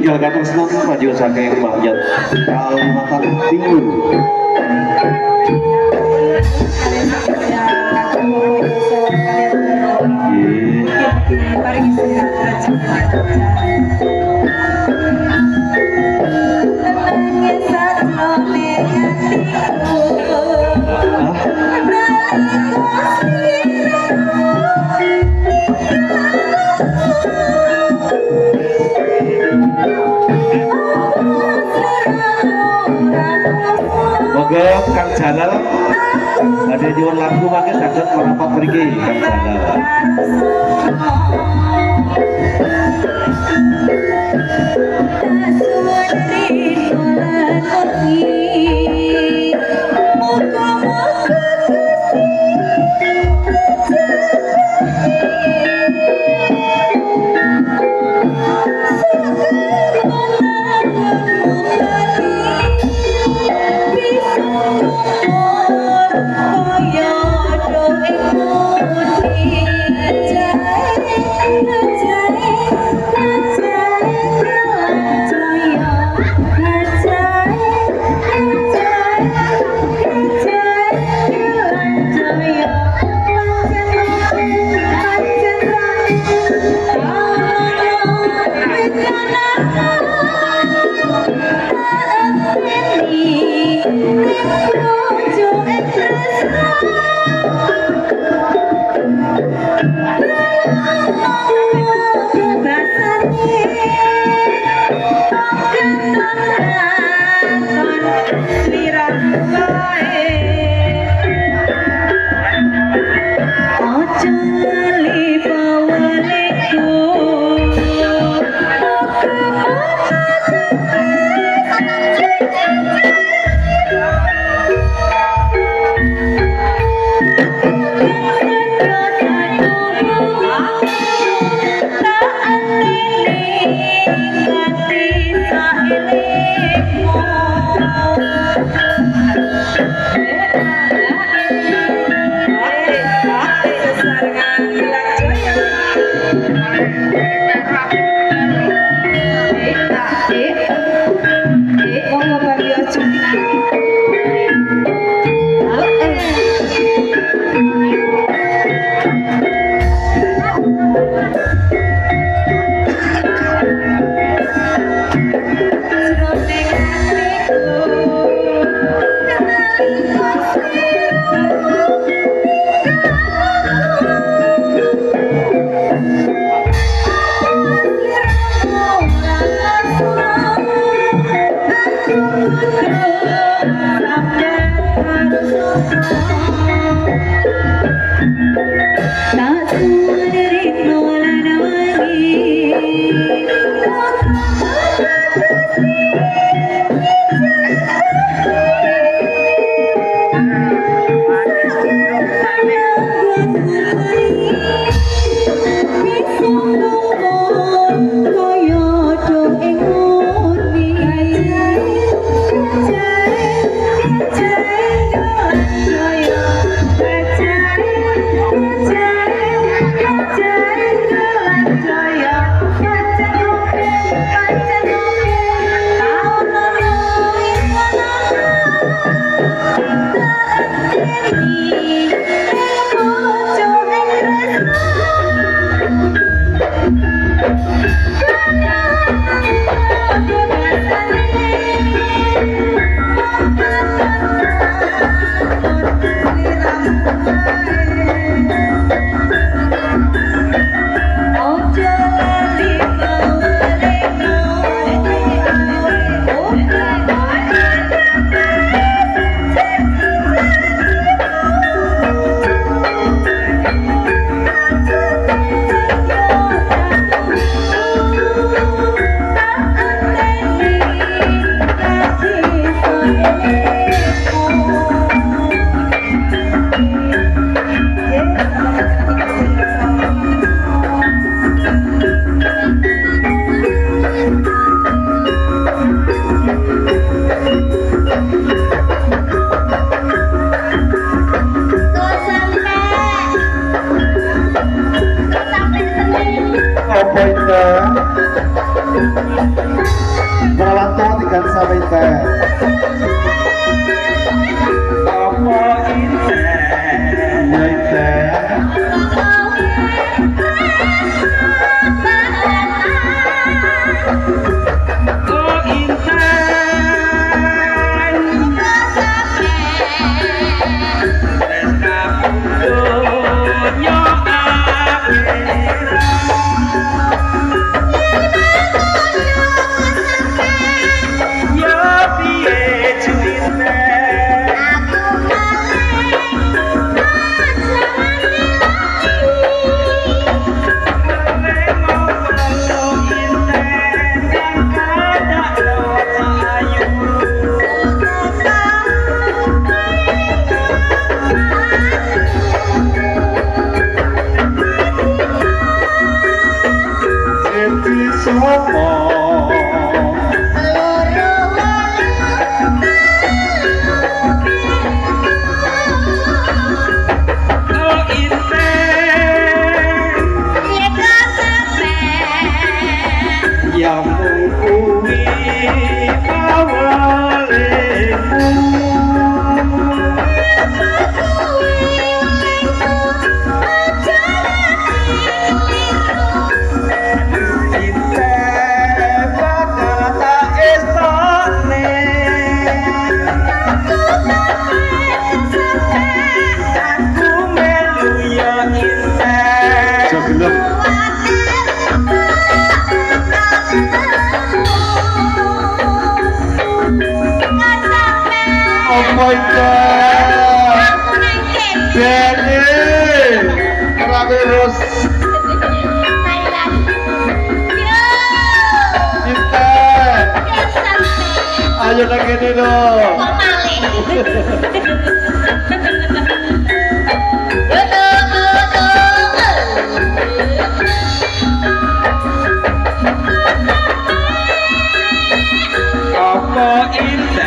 tinggal kata senang radio saking Mbak Kalimantan Timur. Moga Kang Jalal ada nyuwun lagu makin saged merapat mriki Kang Jalal. merawat tinggal sampai teh apa inten ya teh oh inten tresna punya oh my god Benny Ramirus kita ayo lagi dulu apa inten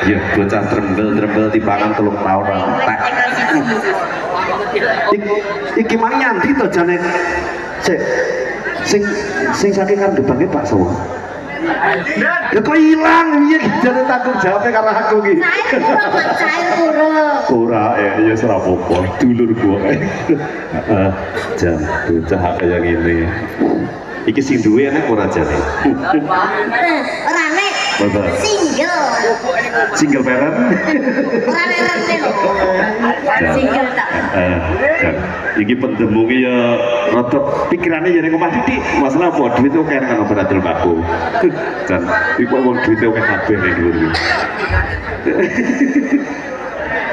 iya bocah trembel di pangan 3 tahun tak iki mang nyanti to jane sing saking kandhepange Pak Sowo ya kok ilang piye jane tanggung jawabnya karo aku iki cair ora ya ora apa-apa dulur gua jan bocah kaya ngene iki sing duwe enek ora jane ora nek single parent ora nek single tak iki pendemunge ya rada pikirane ya ning omah titik masalah apa duit oke kan beradil baku dan iku wong duit oke kabeh nek dulu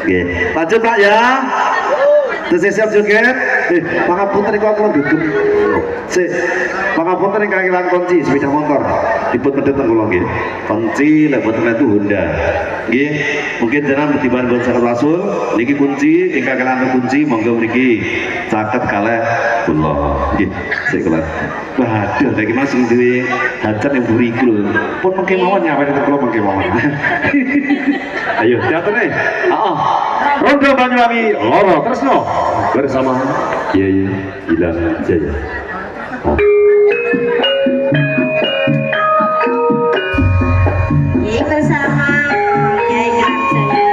nggih lanjut Pak ya terus siap joget pangapunten niku kula gegem. Sik, pangapunten ingkang kelangan kunci sepeda motor. Dipun medhot teng kula nggih. Kunci lek boten itu Honda. Nggih, mungkin jenengan petiban bon saged wasul niki kunci ingkang kelangan kunci monggo mriki caket kalih kula. Nggih, sik kula. Waduh, saiki Mas sing duwe hajat yang buri iki lho. Pun mengke mawon nyawari teng kula mengke mawon. Ayo, teaterne. Heeh. Rondo Banyuwangi Loro Tresno bersama Kiai Ilham Jaya. Ini bersama Kiai Ilham Jaya.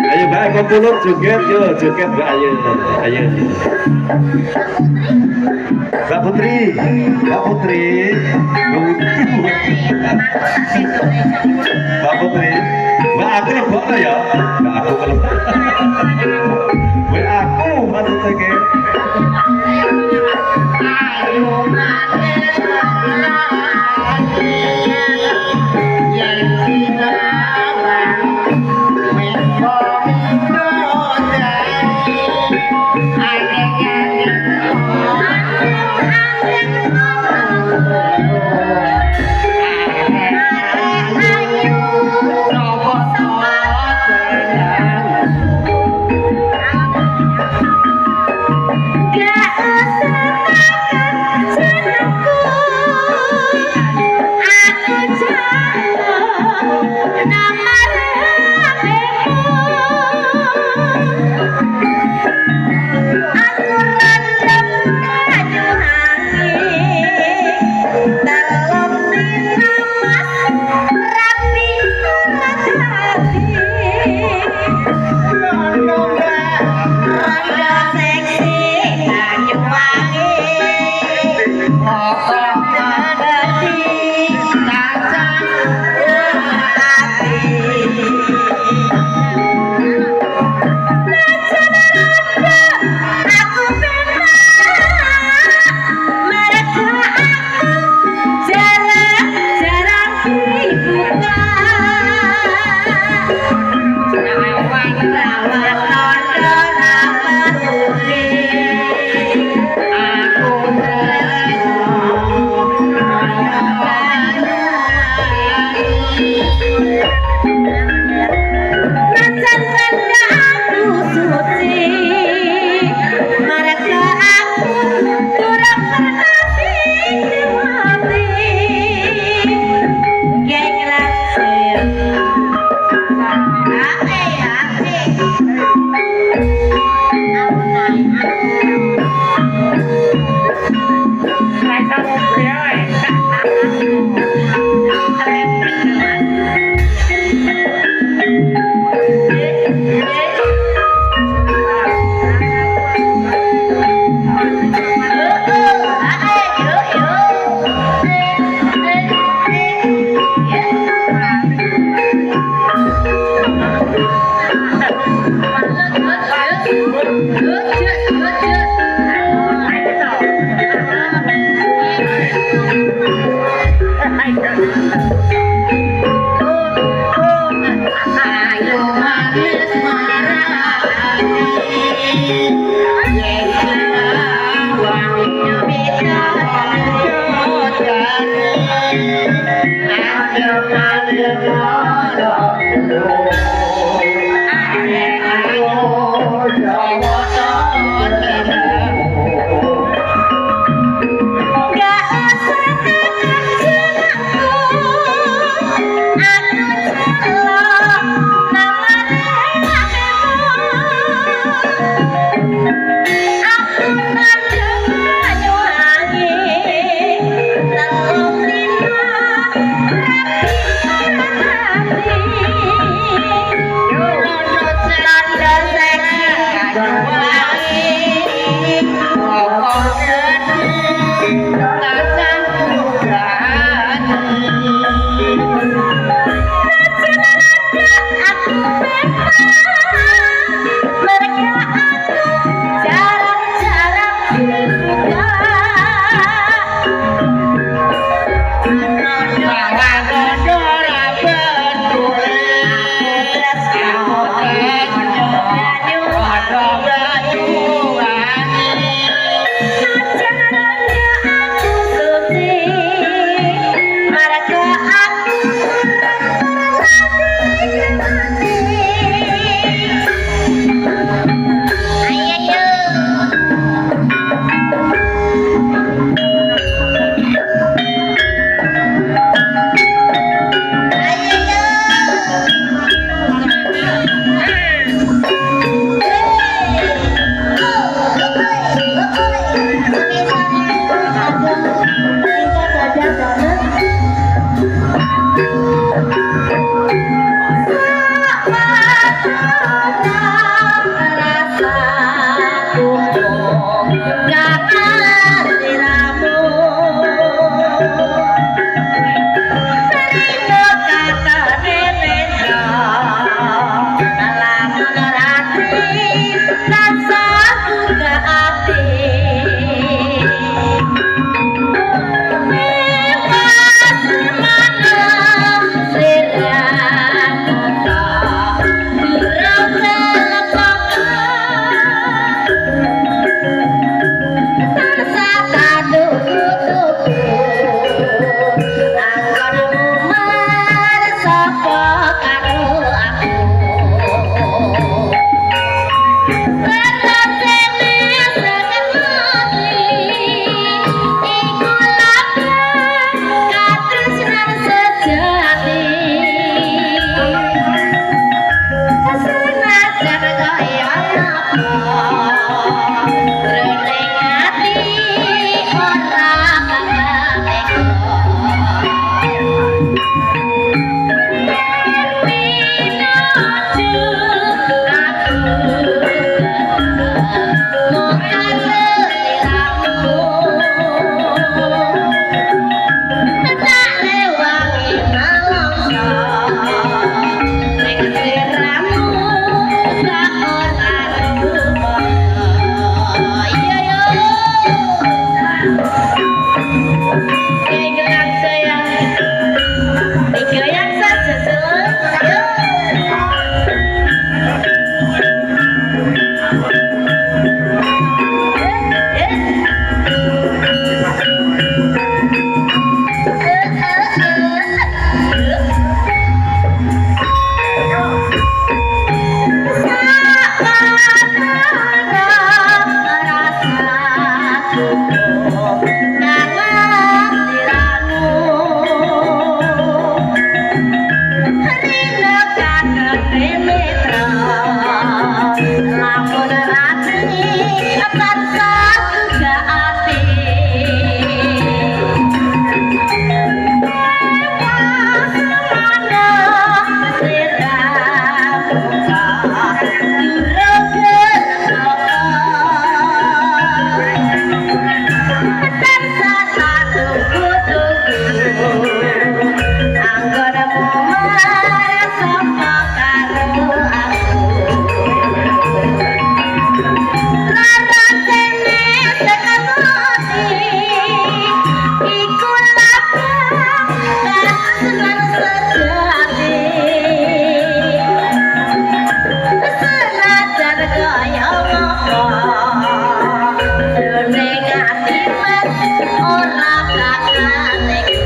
Ayo Mbak Eko Pulur joget yo, joget Mbak ayo. Ayo. Mbak Putri. Mbak Putri. Mbak Putri. Mbak aku lebokno ya. Mbak aku kelebok. Mbak aku maksudnya ke. ora bakal tega